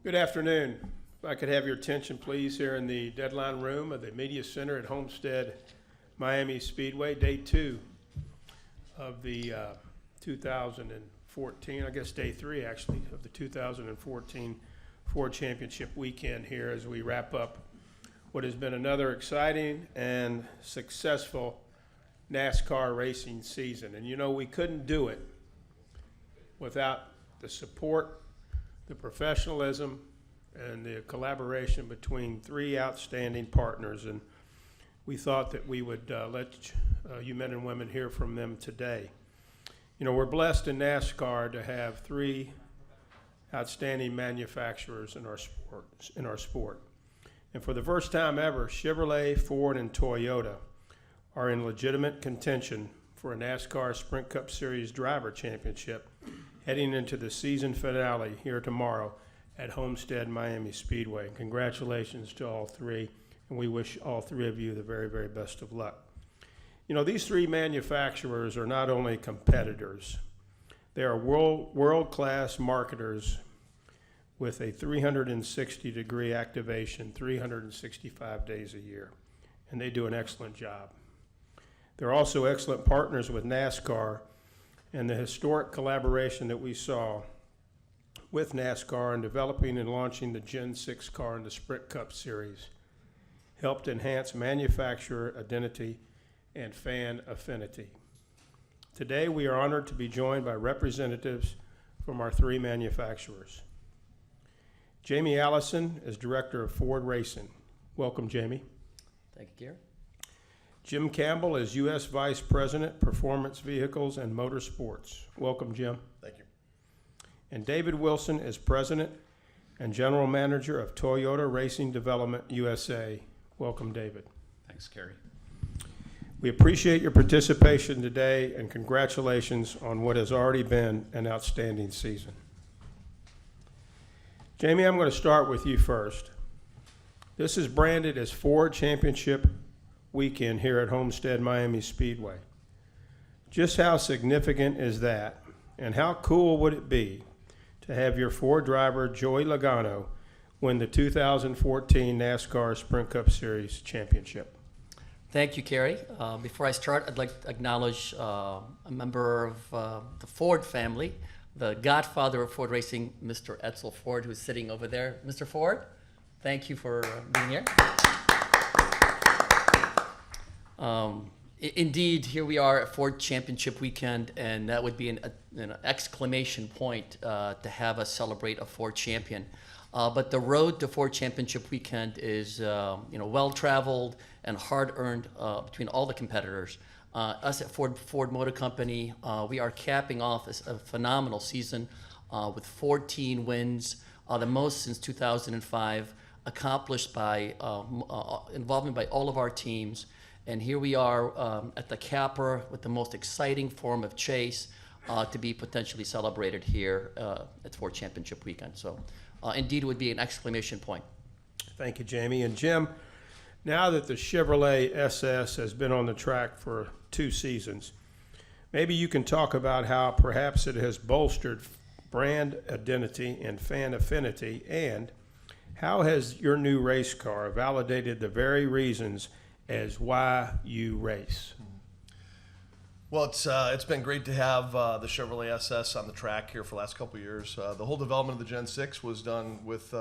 Good afternoon. If I could have your attention, please, here in the deadline room of the Media Center at Homestead Miami Speedway, day 2 of the 2014, I guess day 3 actually, of the 2014 Ford Championship weekend here as we wrap up what has been another exciting and successful NASCAR racing season. And you know, we couldn't do it without the support, the professionalism, and the collaboration between 3 outstanding partners. And we thought that we would let you men and women hear from them today. You know, we're blessed in NASCAR to have 3 outstanding manufacturers in our sport. And for the first time ever, Chevrolet, Ford, and Toyota are in legitimate contention for a NASCAR Sprint Cup Series Driver Championship heading into the season finale here tomorrow at Homestead Miami Speedway. Congratulations to all 3, and we wish all 3 of you the very, very best of luck. You know, these 3 manufacturers are not only competitors, they are world-class marketers with a 360-degree activation, 365 days a year, and they do an excellent job. They're also excellent partners with NASCAR, and the historic collaboration that we saw with NASCAR in developing and launching the Gen 6 car in the Sprint Cup Series helped enhance manufacturer identity and fan affinity. Today, we are honored to be joined by representatives from our 3 manufacturers. Jamie Allison is Director of Ford Racing. Welcome, Jamie. Thank you, Gary. Jim Campbell is U.S. Vice President, Performance Vehicles and Motorsports. Welcome, Jim. Thank you. And David Wilson is President and General Manager of Toyota Racing Development USA. Welcome, David. Thanks, Gary. We appreciate your participation today and congratulations on what has already been an outstanding season. Jamie, I'm going to start with you first. This is branded as Ford Championship Weekend here at Homestead Miami Speedway. Just how significant is that, and how cool would it be to have your Ford driver, Joey Logano, win the 2014 NASCAR Sprint Cup Series Championship? Thank you, Gary. Before I start, I'd like to acknowledge a member of the Ford family, the godfather of Ford racing, Mr. Edsel Ford, who's sitting over there. Mr. Ford, thank you for being here. Indeed, here we are at Ford Championship Weekend, and that would be an exclamation point to have us celebrate a Ford champion. But the road to Ford Championship Weekend is well-traveled and hard-earned between all the competitors. Us at Ford Motor Company, we are capping off a phenomenal season with 14 wins, the most since 2005, accomplished by involvement by all of our teams. And here we are at the capper with the most exciting form of chase to be potentially celebrated here at Ford Championship Weekend. So indeed, it would be an exclamation point. Thank you, Jamie. And Jim, now that the Chevrolet SS has been on the track for 2 seasons, maybe you can talk about how perhaps it has bolstered brand identity and fan affinity, and how has your new race car validated the very reasons as why you race? Well, it's been great to have the Chevrolet SS on the track here for the last couple of years. The whole development of the Gen 6 was done with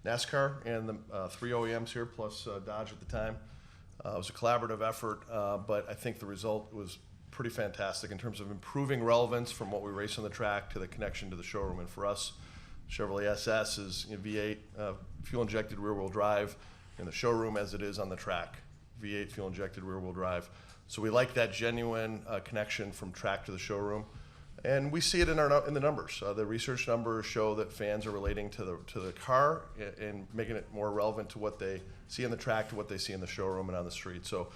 NASCAR and the 3 OEMs here, plus Dodge at the time. It was a collaborative effort, but I think the result was pretty fantastic in terms of improving relevance from what we race on the track to the connection to the showroom. And for us, Chevrolet SS is V8 fuel-injected rear-wheel drive in the showroom as it is on the track. V8 fuel-injected rear-wheel drive. So we like that genuine connection from track to the showroom, and we see it in the numbers. The research numbers show that fans are relating to the car and making it more relevant to what they see on the track to what they see in the showroom and on the street. So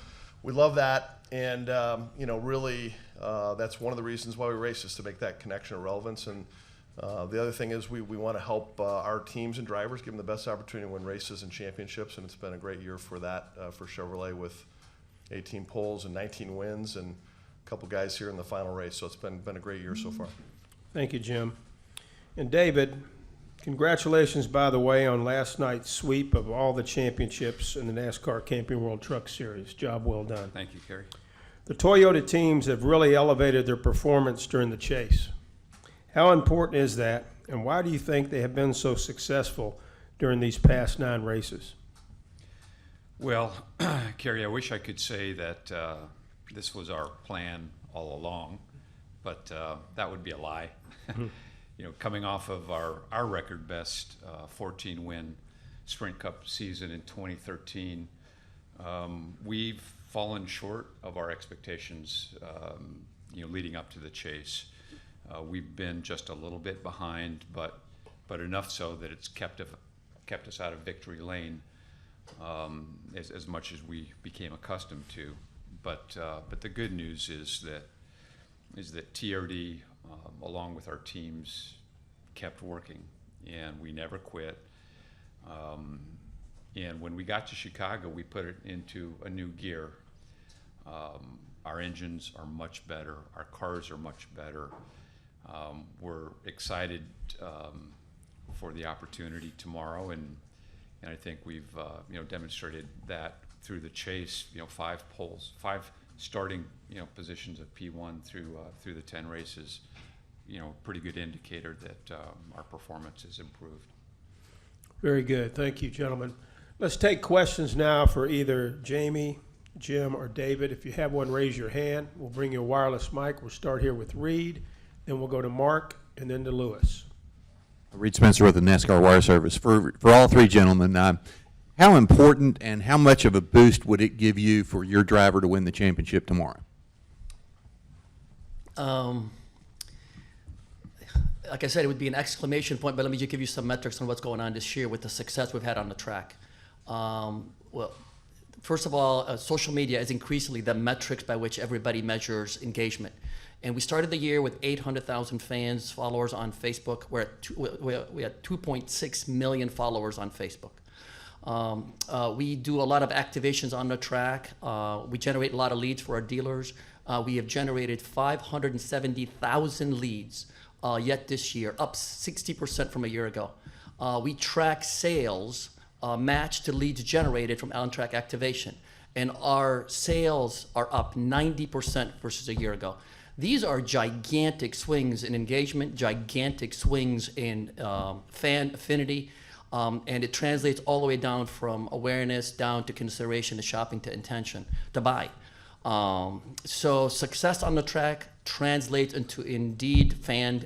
we love that, and really that's one of the reasons why we race, is to make that connection of relevance. And the other thing is we want to help our teams and drivers, give them the best opportunity to win races and championships, and it's been a great year for that for Chevrolet, with 18 poles and 19 wins and a couple guys here in the final race. So it's been a great year so far. Thank you, Jim. And David, Congratulations, by the way, on last night's sweep of all the championships in the NASCAR Camping World Truck Series. Job well done. Thank you, Kerry. The Toyota teams have really elevated their performance during the chase. How important is that, and why do you think they have been so successful during these past 9 races? Well, Kerry, I wish I could say that this was our plan all along, but that would be a lie. You know, coming off of our record best 14-win Sprint Cup season in 2013, we've fallen short of our expectations, you know, leading up to the chase. We've been just a little bit behind, but enough so that it's kept us out of victory lane as much as we became accustomed to. But the good news is that TRD, along with our teams, kept working, and we never quit. And when we got to Chicago, we put it into a new gear. Our engines are much better. Our cars are much better. We're excited for the opportunity tomorrow, and I think we've you know, demonstrated that through the chase. You know, 5 starting, you know, positions of P1 through the 10 races. You know, pretty good indicator that our performance has improved. Very good. Thank you, gentlemen. Let's take questions now for either Jamie, Jim, or David. If you have one, raise your hand. We'll bring you a wireless mic. We'll start here with Reed, then we'll go to Mark, and then to Lewis. Reed Spencer with the NASCAR Wire Service. For all 3 gentlemen, how important and how much of a boost would it give you for your driver to win the championship tomorrow? Like I said, it would be an exclamation point, but let me just give you some metrics on what's going on this year with the success we've had on the track. Well, first of all, social media is increasingly the metrics by which everybody measures engagement. And we started the year with 800,000 fans, followers on Facebook. We had 2.6 million followers on Facebook. We do a lot of activations on the track. We generate a lot of leads for our dealers. We have generated 570,000 leads yet this year, up 60% from a year ago. We track sales matched to leads generated from on-track activation, and our sales are up 90% versus a year ago. These are gigantic swings in engagement, gigantic swings in fan affinity, and it translates all the way down from awareness down to consideration to shopping to intention to buy. So success on the track translates into indeed fan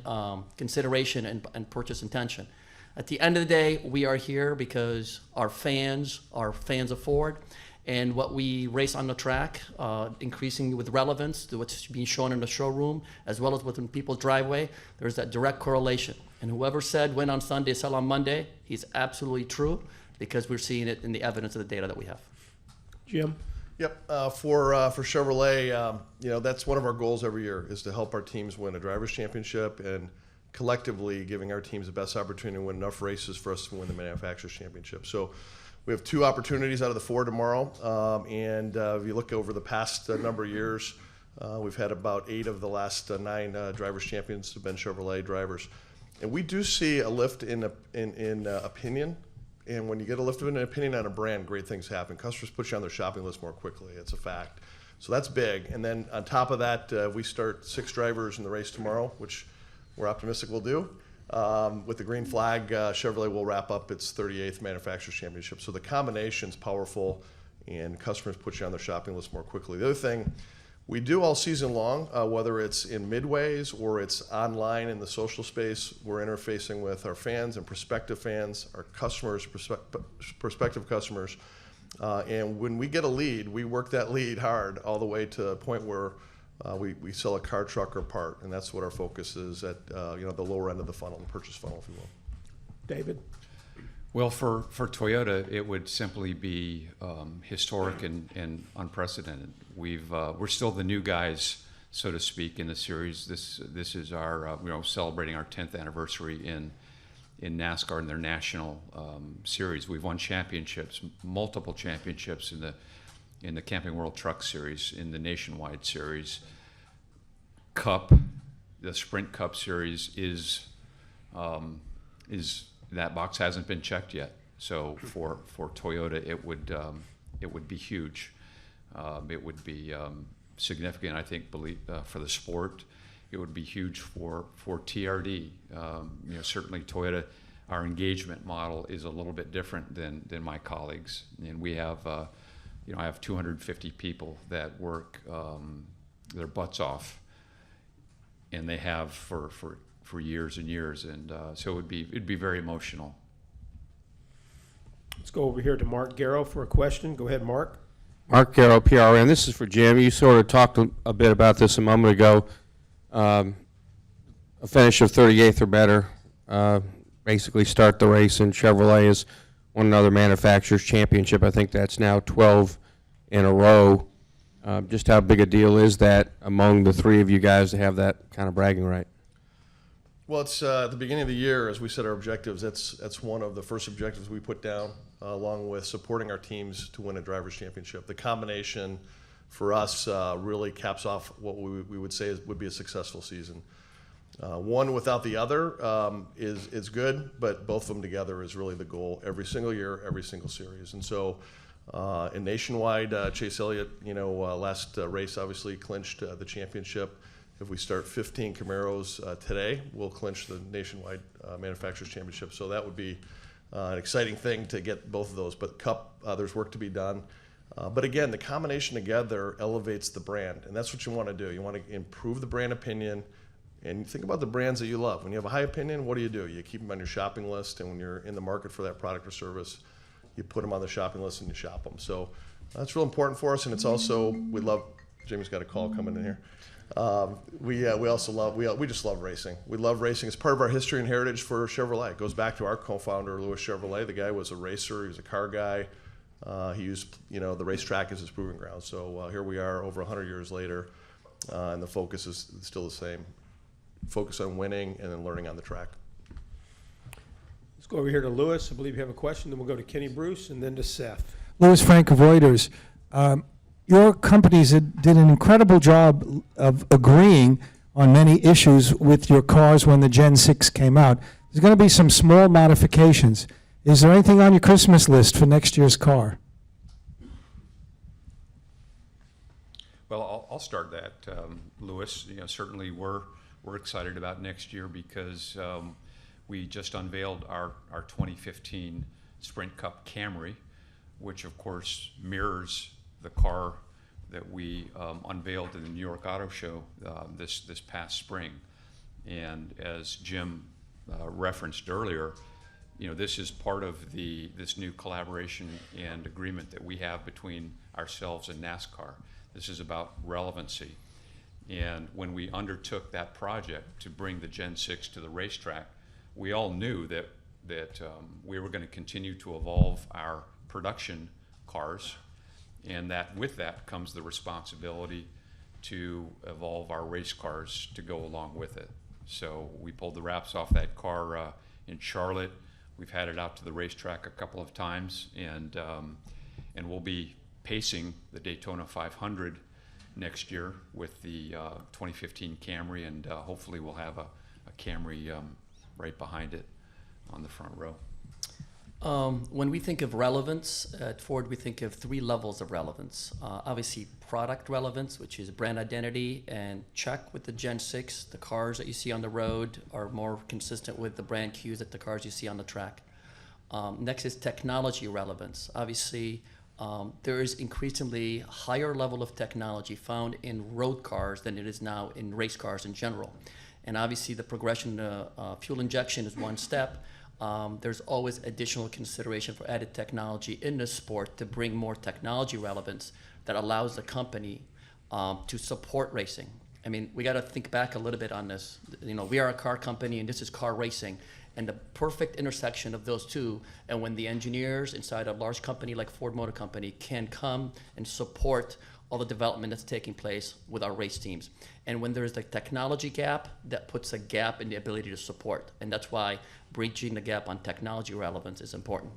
consideration and purchase intention. At the end of the day, we are here because our fans are fans of Ford, and what we race on the track, increasingly with relevance to what's being shown in the showroom, as well as within people's driveway, there's that direct correlation. And whoever said win on Sunday, sell on Monday, he's absolutely true, because we're seeing it in the evidence of the data that we have. Jim? Yep. For Chevrolet, you know, that's one of our goals every year, is to help our teams win a drivers' championship, and collectively giving our teams the best opportunity to win enough races for us to win the manufacturers' championship. So we have 2 opportunities out of the 4 tomorrow, and if you look over the past number of years, we've had about 8 of the last 9 drivers' champions have been Chevrolet drivers, and we do see a lift in opinion. And when you get a lift of an opinion on a brand, great things happen. Customers put you on their shopping list more quickly. It's a fact. So that's big. And then on top of that, we start 6 drivers in the race tomorrow, which we're optimistic we'll do. With the green flag, Chevrolet will wrap up its 38th Manufacturers Championship. So the combination's powerful, and customers put you on their shopping list more quickly. The other thing we do all season long, whether it's in midways or it's online in the social space, we're interfacing with our fans and prospective fans, our customers, prospective customers. And when we get a lead, we work that lead hard all the way to a point where we sell a car, truck, or part. And that's what our focus is at, you know, the lower end of the funnel, the purchase funnel, if you will. David? Well, for Toyota, it would simply be historic and unprecedented. We're still the new guys, so to speak, in the series. This is our you know, celebrating our 10th anniversary in NASCAR in their national series. We've won championships, multiple championships in the Camping World Truck Series, in the Nationwide Series. Cup, the Sprint Cup Series is that box hasn't been checked yet. So for Toyota, it would be huge. It would be significant, I think, for the sport. It would be huge for TRD. Certainly Toyota, our engagement model is a little bit different than my colleagues, and we have, I have 250 people that work their butts off, and they have for years and years, and so it'd be very emotional. Let's go over here to Mark Garrow for a question. Go ahead, Mark. Mark Garrow, PRN. This is for Jim. You sort of talked a bit about this a moment ago. A finish of 38th or better, basically start the race, and Chevrolet is one another manufacturer's championship. I think that's now 12 in a row. Just how big a deal is that among the three of you guys to have that kind of bragging right? Well, it's at the beginning of the year, as we set our objectives, that's one of the first objectives we put down, along with supporting our teams to win a driver's championship. The combination for us really caps off what we would say would be a successful season. One without the other is good, but both of them together is really the goal every single year, every single series. And so in Nationwide, Chase Elliott, last race obviously clinched the championship. If we start 15 Camaros today, we'll clinch the Nationwide Manufacturers Championship. So that would be an exciting thing to get both of those. But Cup, there's work to be done. But again, the combination together elevates the brand, and that's what you want to do. You want to improve the brand opinion, and think about the brands that you love. When you have a high opinion, what do? You keep them on your shopping list, and when you're in the market for that product or service, you put them on the shopping list and you shop them. So that's real important for us, and it's also, we love, Jamie's got a call coming in here. We also love, we just love racing. We love racing. It's part of our history and heritage for Chevrolet. It goes back to our co-founder, Louis Chevrolet. The guy was a racer. He was a car guy. He used, the racetrack as his proving ground. So here we are over 100 years later, and the focus is still the same. Focus on winning and then learning on the track. Let's go over here to Lewis. I believe you have a question. Then we'll go to Kenny Bruce and then to Seth. Louis Frank of Reuters. Your companies did an incredible job of agreeing on many issues with your cars when the Gen 6 came out. There's going to be some small modifications. Is there anything on your Christmas list for next year's car? Well, I'll start that, Louis. Certainly we're excited about next year because we just unveiled our 2015 Sprint Cup Camry, which of course mirrors the car that we unveiled in the New York Auto Show this past spring. And as Jim referenced earlier, this is part of this new collaboration and agreement that we have between ourselves and NASCAR. This is about relevancy. And when we undertook that project to bring the Gen 6 to the racetrack, we all knew that we were going to continue to evolve our production cars, and that with that comes the responsibility to evolve our race cars to go along with it. So we pulled the wraps off that car in Charlotte. We've had it out to the racetrack a couple of times, and we'll be pacing the Daytona 500 next year with the 2015 Camry, and hopefully we'll have a Camry right behind it on the front row. When we think of relevance at Ford, we think of three levels of relevance. Obviously, product relevance, which is brand identity, and check with the Gen 6. The cars that you see on the road are more consistent with the brand cues that the cars you see on the track. Next is technology relevance. Obviously, there is increasingly higher level of technology found in road cars than it is now in race cars in general. And obviously, the progression to fuel injection is one step. There's always additional consideration for added technology in the sport to bring more technology relevance that allows the company to support racing. I mean, we got to think back a little bit on this. We are a car company, and this is car racing, and the perfect intersection of those two. And when the engineers inside a large company like Ford Motor Company can come and support all the development that's taking place with our race teams. And when there's the technology gap, that puts a gap in the ability to support. And that's why bridging the gap on technology relevance is important.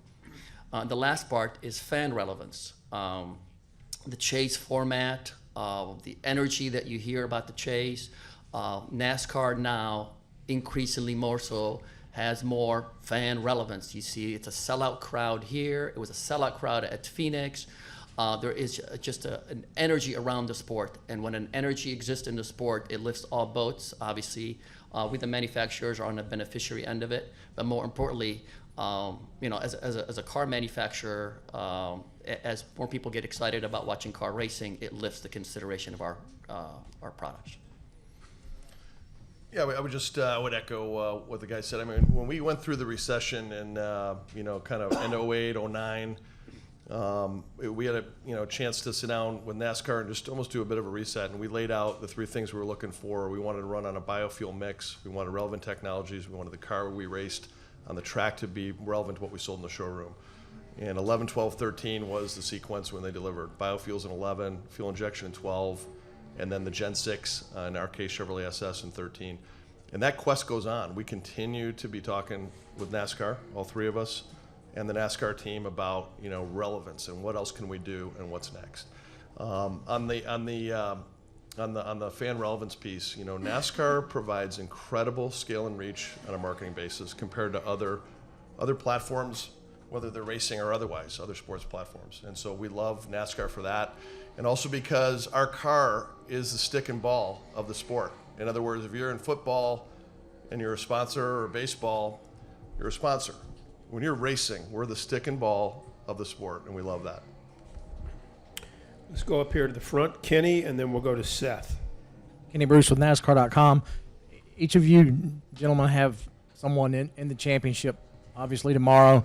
The last part is fan relevance. The chase format, the energy that you hear about the chase. NASCAR now, increasingly more so, has more fan relevance. You see, it's a sellout crowd here. It was a sellout crowd at Phoenix. There is just an energy around the sport, and when an energy exists in the sport, it lifts all boats. Obviously, we the manufacturers are on the beneficiary end of it, but more importantly, as a car manufacturer, as more people get excited about watching car racing, it lifts the consideration of our products. Yeah, I would just would echo what the guy said. I mean, when we went through the recession and kind of in 08, 09, we had a chance to sit down with NASCAR and just almost do a bit of a reset. And we laid out the three things we were looking for. We wanted to run on a biofuel mix. We wanted relevant technologies. We wanted the car we raced on the track to be relevant to what we sold in the showroom. And 11, 12, 13 was the sequence when they delivered. Biofuels in 11, fuel injection in 12, and then the Gen 6, in our case, Chevrolet SS in 13. And that quest goes on. We continue to be talking with NASCAR, all three of us, and the NASCAR team about relevance and what else can we do and what's next. On the fan relevance piece, NASCAR provides incredible scale and reach on a marketing basis compared to other platforms, whether they're racing or otherwise, other sports platforms. And so we love NASCAR for that, and also because our car is the stick and ball of the sport. In other words, if you're in football and you're a sponsor, or baseball, you're a sponsor. When you're racing, we're the stick and ball of the sport, and we love that. Let's go up here to the front, Kenny, and then we'll go to Seth. Kenny Bruce with NASCAR.com. Each of you gentlemen have someone in the championship, obviously, tomorrow.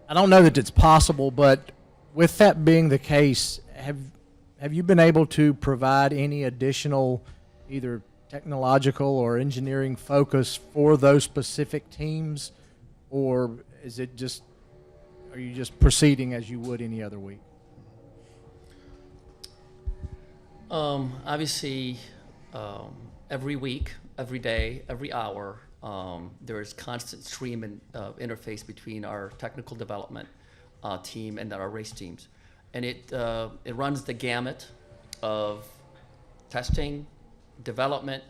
I don't know that it's possible, but with that being the case, have you been able to provide any additional either technological or engineering focus for those specific teams, or are you just proceeding as you would any other week? Obviously, every week, every day, every hour, there is constant stream and interface between our technical development team and our race teams. And it runs the gamut of testing, development,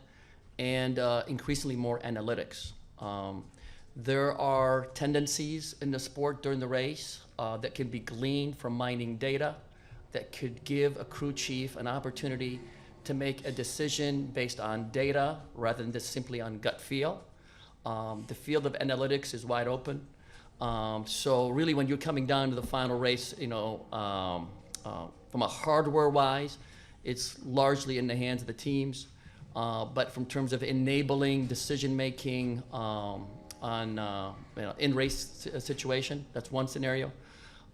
and increasingly more analytics. There are tendencies in the sport during the race that can be gleaned from mining data that could give a crew chief an opportunity to make a decision based on data rather than just simply on gut feel. The field of analytics is wide open. So really when you're coming down to the final race, from a hardware-wise, it's largely in the hands of the teams. But from terms of enabling decision-making on in-race situation, that's one scenario.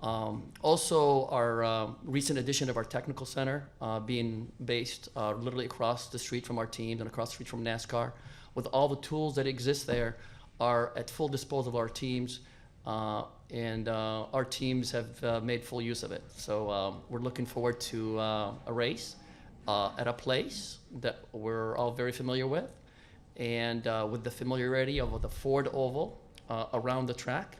Also, our recent addition of our technical center being based literally across the street from our teams and across the street from NASCAR, with all the tools that exist there are at full disposal of our teams, and our teams have made full use of it. So we're looking forward to a race at a place that we're all very familiar with, and with the familiarity of the Ford Oval around the track.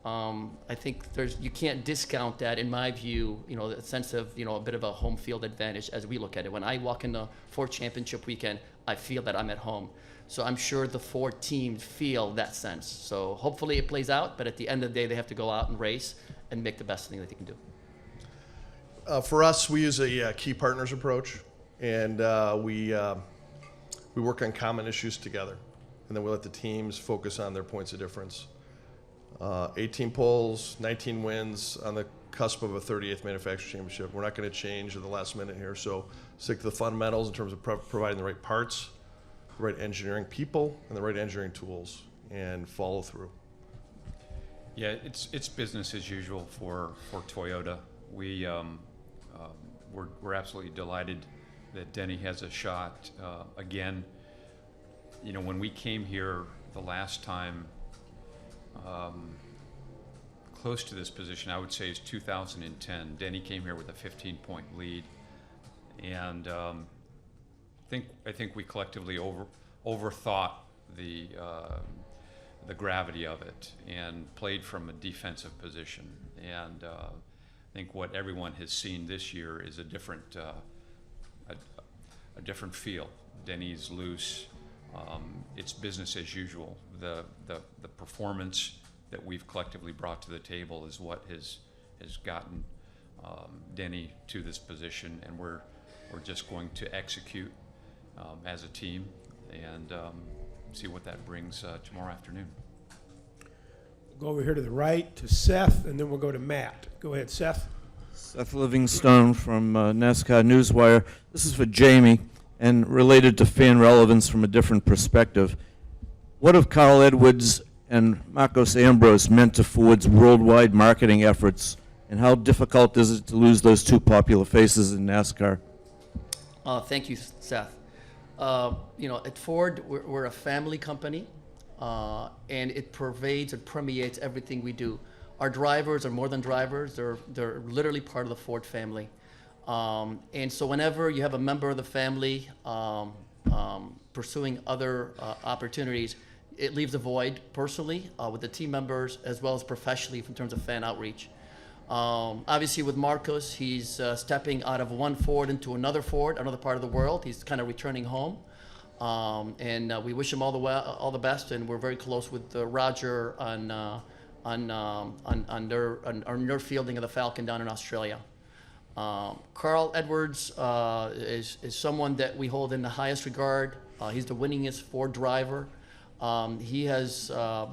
I think you can't discount that, in my view, the sense of, a bit of a home field advantage as we look at it. When I walk into Ford Championship weekend, I feel that I'm at home. So I'm sure the Ford teams feel that sense. So hopefully it plays out, but at the end of the day, they have to go out and race and make the best thing that they can do. For us, we use a key partners approach, and we work on common issues together, and then we let the teams focus on their points of difference. 18 poles, 19 wins, on the cusp of a 38th manufacturer championship. We're not going to change at the last minute here, so stick to the fundamentals in terms of providing the right parts, the right engineering people, and the right engineering tools, and follow through. Yeah, it's business as usual for Toyota. We're absolutely delighted that Denny has a shot again. When we came here the last time, close to this position, I would say, is 2010. Denny came here with a 15-point lead, and I think we collectively overthought the gravity of it and played from a defensive position. And I think what everyone has seen this year is a different feel. Denny's loose. it's business as usual. The performance that we've collectively brought to the table is what has gotten Denny to this position, and we're just going to execute as a team and see what that brings tomorrow afternoon. Go over here to the right to Seth, and then we'll go to Matt. Go ahead, Seth. Seth Livingstone from NASCAR Newswire. This is for Jamie, and related to fan relevance from a different perspective. What have Carl Edwards and Marcos Ambrose meant to Ford's worldwide marketing efforts, and how difficult is it to lose those two popular faces in NASCAR? Thank you, Seth. At Ford, we're a family company, and it pervades and permeates everything we do. Our drivers are more than drivers. They're literally part of the Ford family. And so whenever you have a member of the family pursuing other opportunities, it leaves a void personally with the team members as well as professionally in terms of fan outreach. Obviously with Marcos, he's stepping out of one Ford into another Ford, another part of the world. He's kind of returning home. And we wish him all the best, and we're very close with Roger on their fielding of the Falcon down in Australia. Carl Edwards is someone that we hold in the highest regard. He's the winningest Ford driver. He has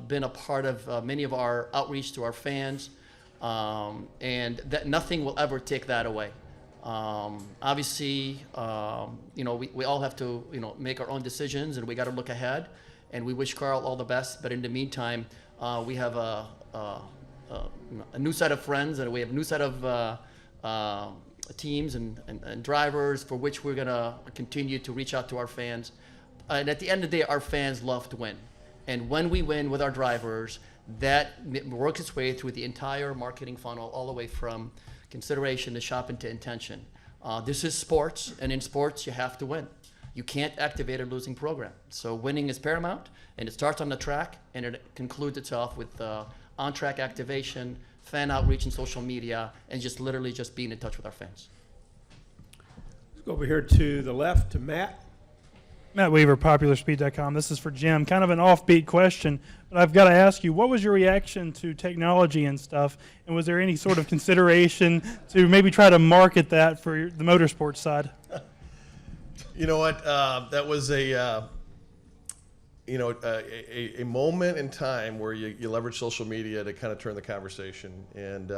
been a part of many of our outreach to our fans, and that nothing will ever take that away. Obviously, we all have to, make our own decisions, and we got to look ahead. And we wish Carl all the best. But in the meantime, we have a new set of friends, and we have a new set of teams and drivers for which we're going to continue to reach out to our fans. And at the end of the day, our fans love to win. And when we win with our drivers, that works its way through the entire marketing funnel, all the way from consideration to shopping to intention. This is sports, and in sports, you have to win. You can't activate a losing program. So winning is paramount, and it starts on the track, and it concludes itself with on-track activation, fan outreach, and social media, and literally just being in touch with our fans. Let's go over here to the left to Matt. Matt Weaver, PopularSpeed.com. This is for Jim. Kind of an offbeat question, but I've got to ask you, what was your reaction to technology and stuff? And was there any sort of consideration to maybe try to market that for the motorsports side? You know what? That was a moment in time where you leverage social media to kind of turn the conversation, and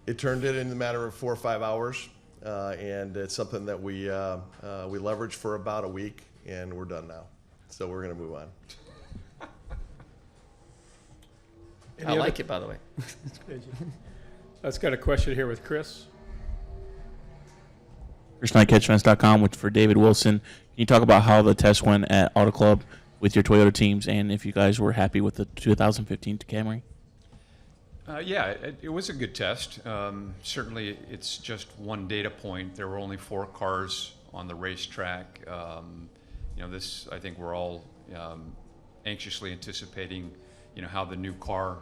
it turned it in a matter of 4 or 5 hours. And it's something that we leveraged for about a week, and we're done now. So we're going to move on. I like it, by the way. Let's got a question here with Chris. Chris Knight, CatchFence.com, for David Wilson. Can you talk about how the test went at Auto Club with your Toyota teams, and if you guys were happy with the 2015 Camry? Yeah, it was a good test. Certainly, it's just one data point. There were only 4 cars on the racetrack. This, I think we're all anxiously anticipating, how the new car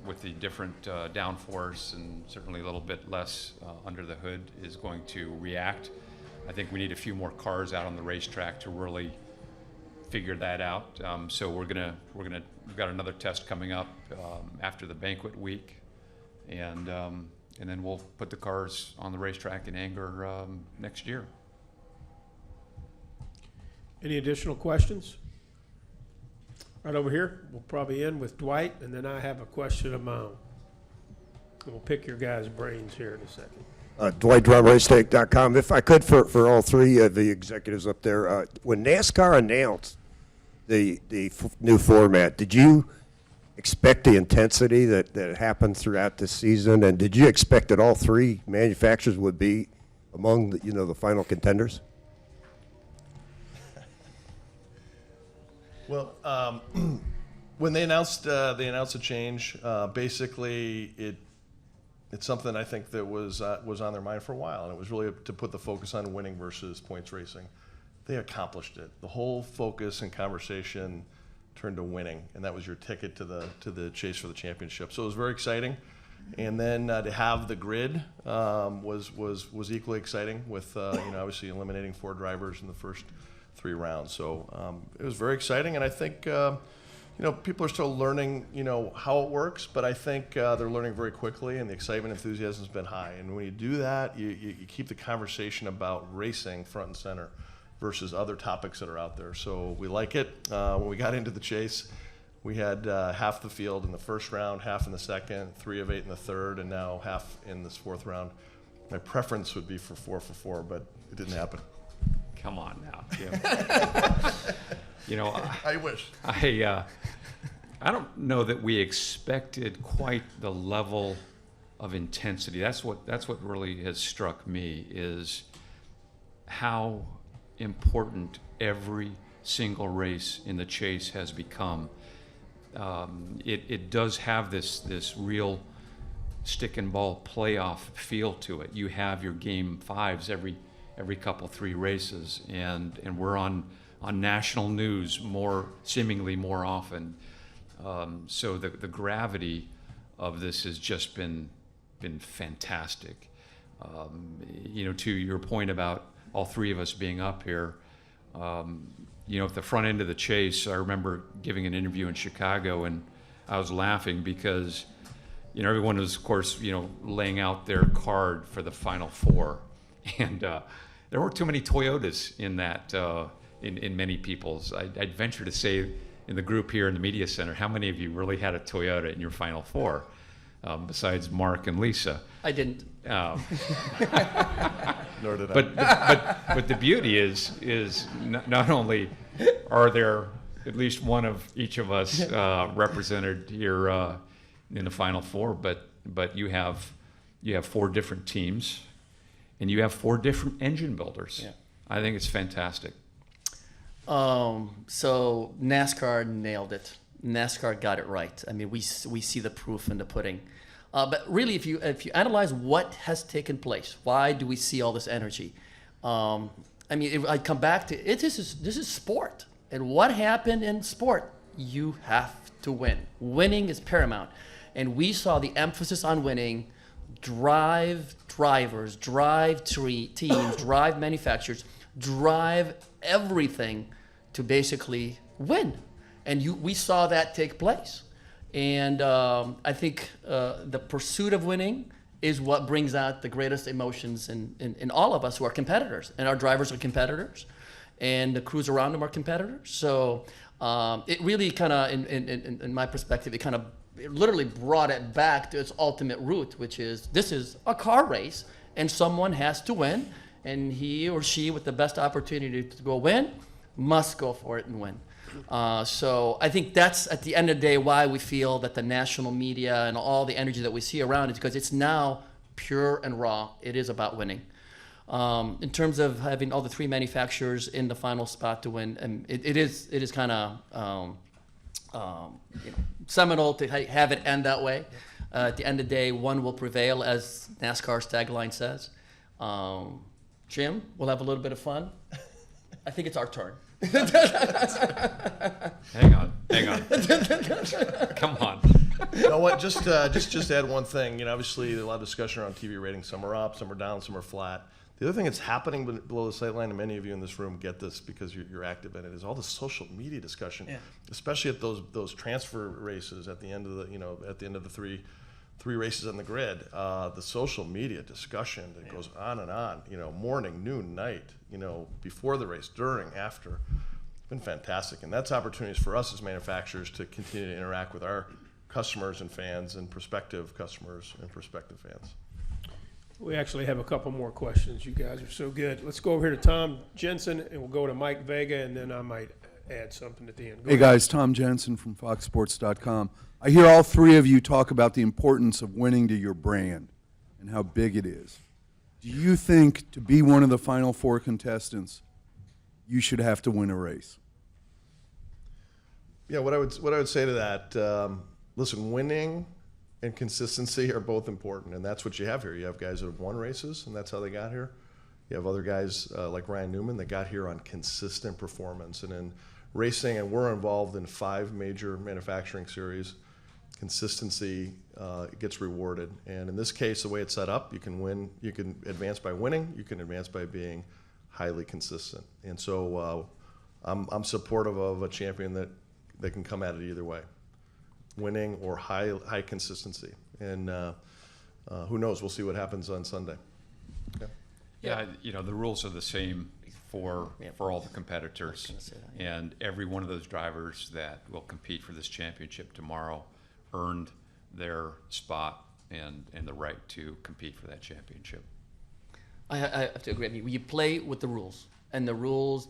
with the different downforce and certainly a little bit less under the hood is going to react. I think we need a few more cars out on the racetrack to really figure that out. So we've got another test coming up after the banquet week, and then we'll put the cars on the racetrack in anger next year. Any additional questions? Right over here. We'll probably end with Dwight, and then I have a question of my own. We'll pick your guys' brains here in a second. Dwight Drum, Racetake.com. If I could, for all three of the executives up there, when NASCAR announced the new format, did you expect the intensity that happened throughout the season, and did you expect that all three manufacturers would be among the final contenders? Well, when they announced a change, basically it's something I think that was on their mind for a while, and it was really to put the focus on winning versus points racing. They accomplished it. The whole focus and conversation turned to winning, and that was your ticket to the chase for the championship. So it was very exciting, and then to have the grid was equally exciting with obviously eliminating 4 drivers in the first 3 rounds. So it was very exciting, and I think people are still learning how it works, but I think they're learning very quickly, and the excitement, enthusiasm has been high. And when you do that, you keep the conversation about racing front and center versus other topics that are out there. So we like it. When we got into the chase, we had half the field in the first round, half in the second, 3 of 8 in the third, and now half in this 4th round. My preference would be for 4 for 4, but it didn't happen. Come on now, Jim. I wish. I don't know that we expected quite the level of intensity. That's what really has struck me, is how important every single race in the chase has become. It does have this real stick and ball playoff feel to it. You have your game 5s every couple 3 races, and we're on national news seemingly more often. So the gravity of this has just been fantastic. To your point about all 3 of us being up here, at the front end of the chase, I remember giving an interview in Chicago, and I was laughing because everyone was, of course, laying out their card for the Final 4, and there weren't too many Toyotas in that. In many people's, I'd venture to say, in the group here in the media center, how many of you really had a Toyota in your Final 4, besides Mark and Lisa? I didn't. Nor did I. But the beauty is not only are there at least one of each of us represented here in the Final 4, but you have 4 different teams, and you have 4 different engine builders. Yeah. I think it's fantastic. So NASCAR nailed it. NASCAR got it right. I mean, we see the proof in the pudding. But really, if you analyze what has taken place, why do we see all this energy? I come back to it. This is sport, and what happened in sport? You have to win. Winning is paramount, and we saw the emphasis on winning drive drivers, drive teams, drive manufacturers, drive everything to basically win. And we saw that take place. And I think the pursuit of winning is what brings out the greatest emotions in all of us who are competitors. And our drivers are competitors, and the crews around them are competitors. So it really kind of, in my perspective, it literally brought it back to its ultimate root, which is this is a car race, and someone has to win. And he or she with the best opportunity to go win must go for it and win. So I think that's, at the end of the day, why we feel that the national media and all the energy that we see around it, because it's now pure and raw. It is about winning. In terms of having all the 3 manufacturers in the final spot to win, it is kind of seminal to have it end that way. At the end of the day, one will prevail, as NASCAR's tagline says. Jim, we'll have a little bit of fun. I think it's our turn. Hang on. Come on. You know what? Just add one thing. Obviously, there's a lot of discussion around TV ratings. Some are up, some are down, some are flat. The other thing that's happening below the sight line, and many of you in this room get this because you're active in it, is all the social media discussion, especially at those transfer races at the end of the three races on the grid. The social media discussion that goes on and on. Morning, noon, night. Before the race, during, after. It's been fantastic, and that's opportunities for us as manufacturers to continue to interact with our customers and fans, and prospective customers and prospective fans. We actually have a couple more questions. You guys are so good. Let's go over here to Tom Jensen, and we'll go to Mike Vega, and then I might add something at the end. Go Hey ahead. guys, Tom Jensen from FoxSports.com. I hear all 3 of you talk about the importance of winning to your brand and how big it is. Do you think to be one of the Final 4 contestants, you should have to win a race? Yeah, what I would say to that, listen, winning and consistency are both important, and that's what you have here. You have guys that have won races, and that's how they got here. You have other guys like Ryan Newman that got here on consistent performance. And in racing, and we're involved in 5 major manufacturing series, consistency gets rewarded. And in this case, the way it's set up, you can win, you can advance by winning, you can advance by being highly consistent. And so I'm supportive of a champion that can come at it either way, winning or high consistency. And who knows? We'll see what happens on Sunday. Yeah, the rules are the same for all the competitors, and every one of those drivers that will compete for this championship tomorrow earned their spot and the right to compete for that championship. I have to agree. I mean, you play with the rules, and the rules,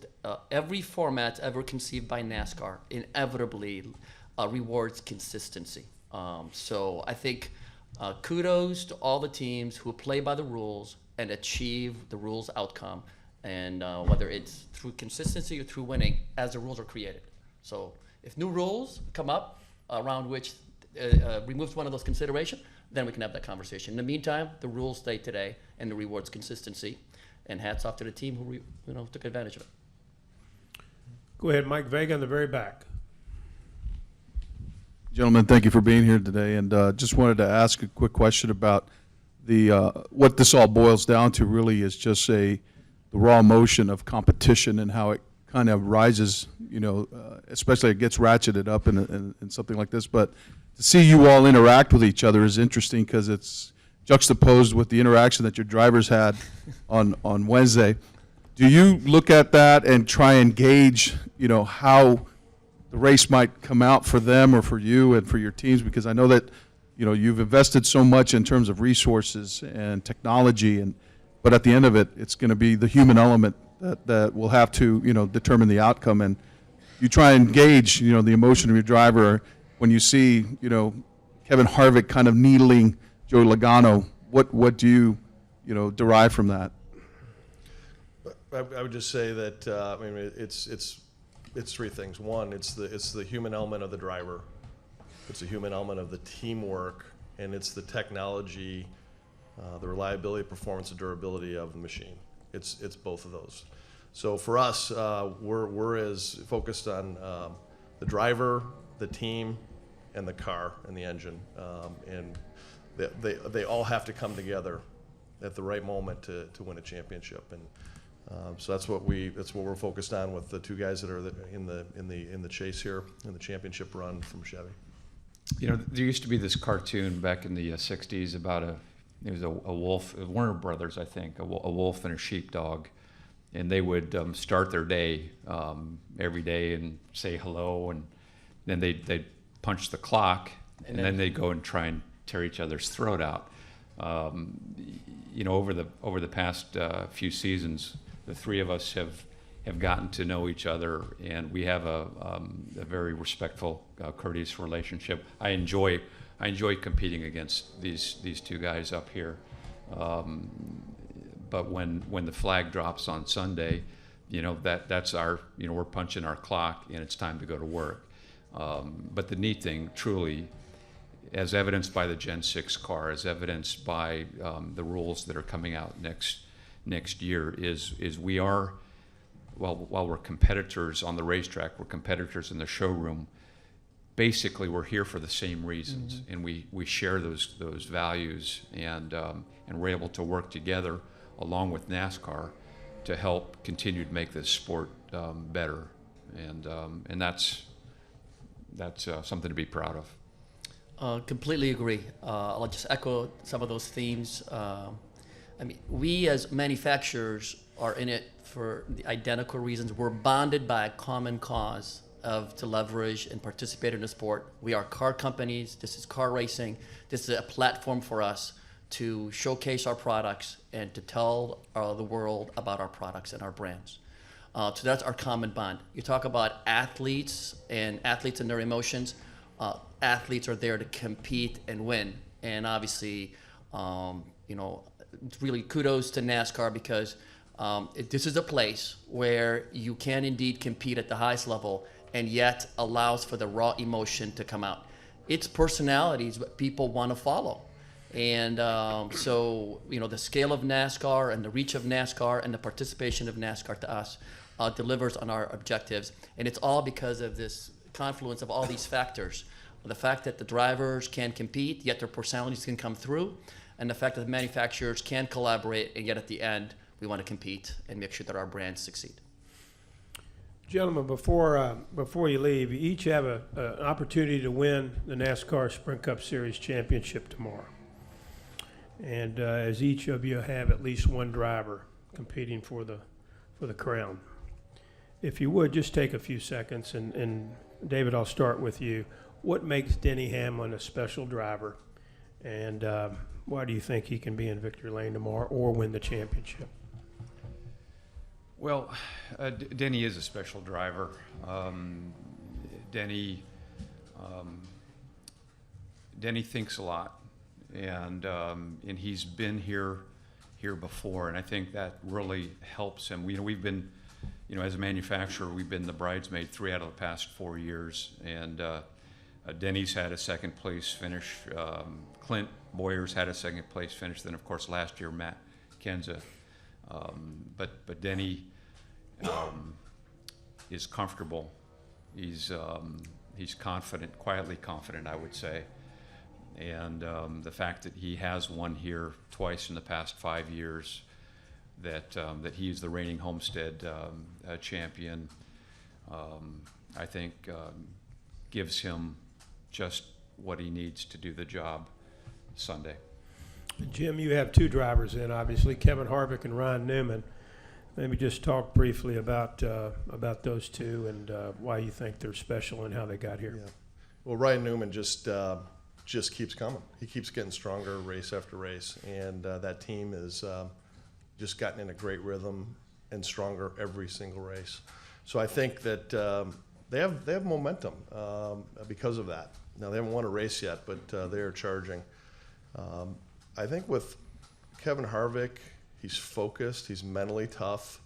every format ever conceived by NASCAR inevitably rewards consistency. So I think kudos to all the teams who play by the rules and achieve the rules outcome, and whether it's through consistency or through winning, as the rules are created. So if new rules come up around which removes one of those considerations, then we can have that conversation. In the meantime, the rules stay today, and the rewards consistency. And hats off to the team who took advantage of it. Go ahead, Mike Vega in the very back. Gentlemen, thank you for being here today, and just wanted to ask a quick question about the what this all boils down to. Really, is just the raw emotion of competition and how it kind of rises. Especially it gets ratcheted up in something like this. But to see you all interact with each other is interesting because it's juxtaposed with the interaction that your drivers had on Wednesday. Do you look at that and try and gauge, how the race might come out for them or for you and for your teams? Because I know that, you've invested so much in terms of resources and technology, but at the end of it, it's going to be the human element that will have to, determine the outcome. And you try and gauge, the emotion of your driver when you see, Kevin Harvick kind of needling Joe Logano. What do you, derive from that? I would just say that it's three things. One, it's the human element of the driver, it's the human element of the teamwork, and it's the technology, the reliability, performance, and durability of the machine. It's both of those. So for us, we're as focused on the driver, the team, and the car and the engine, and they all have to come together at the right moment to win a championship. And so that's what we're focused on with the two guys that are in the chase here in the championship run from Chevy. There used to be this cartoon back in the 60s about it was a wolf, Warner Brothers, I think, a wolf and a sheepdog, and they would start their day every day and say hello, and then they'd punch the clock, and then they'd go and try and tear each other's throat out. Over the past few seasons, the three of us have gotten to know each other, and we have a very respectful, courteous relationship. I enjoy competing against these two guys up here. But when the flag drops on Sunday, that's our, we're punching our clock and it's time to go to work. But the neat thing, truly, as evidenced by the Gen 6 car, as evidenced by the rules that are coming out next year, is we are, while we're competitors on the racetrack, we're competitors in the showroom. Basically, we're here for the same reasons, and we share those values, and we're able to work together along with NASCAR to help continue to make this sport better, and that's something to be proud of. Completely agree. I'll just echo some of those themes. We as manufacturers are in it for the identical reasons. We're bonded by a common cause to leverage and participate in the sport. We are car companies. This is car racing. This is a platform for us to showcase our products and to tell the world about our products and our brands. So that's our common bond. You talk about athletes and their emotions. Athletes are there to compete and win. And obviously, really kudos to NASCAR because this is a place where you can indeed compete at the highest level and yet allows for the raw emotion to come out. It's personalities what people want to follow. And so, the scale of NASCAR and the reach of NASCAR and the participation of NASCAR to us delivers on our objectives. And it's all because of this confluence of all these factors. The fact that the drivers can compete, yet their personalities can come through, and the fact that the manufacturers can collaborate, and yet at the end, we want to compete and make sure that our brands succeed. Gentlemen, before you leave, you each have an opportunity to win the NASCAR Sprint Cup Series championship tomorrow. And as each of you have at least one driver competing for the crown. If you would, just take a few seconds, and David, I'll start with you. What makes Denny Hamlin a special driver, and why do you think he can be in victory lane tomorrow or win the championship? Well, Denny is a special driver. Denny thinks a lot, and he's been here before, and I think that really helps him. We've been, as a manufacturer, we've been the bridesmaid 3 out of the past 4 years, and Denny's had a second place finish. Clint Boyer's had a second place finish. Then, of course, last year Matt Kenza. But Denny is comfortable. He's confident, quietly confident, I would say. And the fact that he has won here twice in the past 5 years, that he's the reigning Homestead champion, I think gives him just what he needs to do the job Sunday. Jim, you have 2 drivers in, obviously, Kevin Harvick and Ryan Newman. Maybe just talk briefly about those 2 and why you think they're special and how they got here. Yeah. Well, Ryan Newman just keeps coming. He keeps getting stronger race after race, and that team is just gotten in a great rhythm and stronger every single race. So I think that they have momentum because of that. Now, they haven't won a race yet, but they are charging. I think with Kevin Harvick, he's focused, he's mentally tough,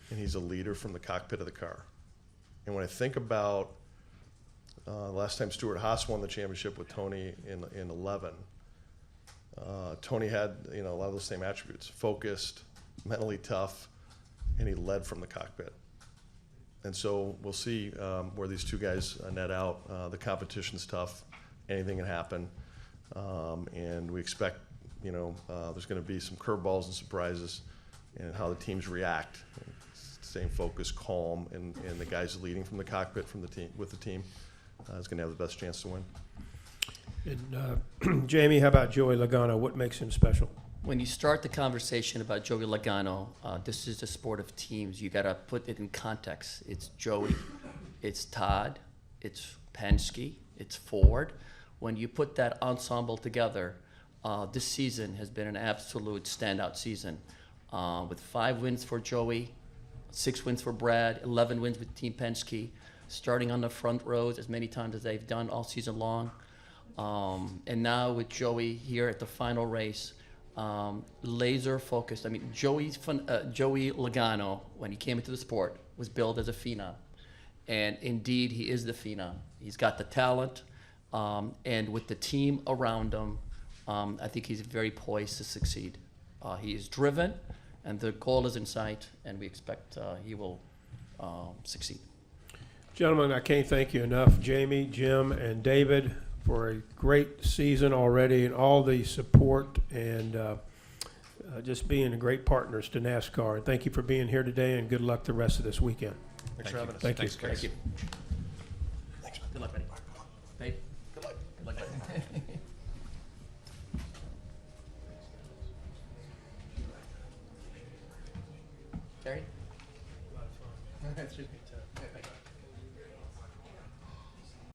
and he's a leader from the cockpit of the car. And when I think about the last time Stuart Haas won the championship with Tony in 11, Tony had a lot of those same attributes: focused, mentally tough, and he led from the cockpit. And so we'll see where these 2 guys net out. The competition's tough; anything can happen, and we expect there's going to be some curveballs and surprises, and how the teams react. Staying focused, calm, and the guys leading from the cockpit from the team with the team is going to have the best chance to win. And Jamie, how about Joey Logano? What makes him special? When you start the conversation about Joey Logano, this is a sport of teams. You got to put it in context. It's Joey, it's Todd, it's Penske, it's Ford. When you put that ensemble together, this season has been an absolute standout season, with 5 wins for Joey, 6 wins for Brad, 11 wins with Team Penske, starting on the front rows as many times as they've done all season long. And now with Joey here at the final race, laser focused. I mean, Joey Logano, when he came into the sport, was billed as a phenom. And indeed, he is the phenom. He's got the talent, and with the team around him, I think he's very poised to succeed. He is driven, and the goal is in sight, and we expect he will succeed. Gentlemen, I can't thank you enough, Jamie, Jim, and David, for a great season already, and all the support and just being great partners to NASCAR. And thank you for being here today, and good luck the rest of this weekend. Thanks for having us. Thank you. Thanks, guys. Thank you. Good luck, buddy.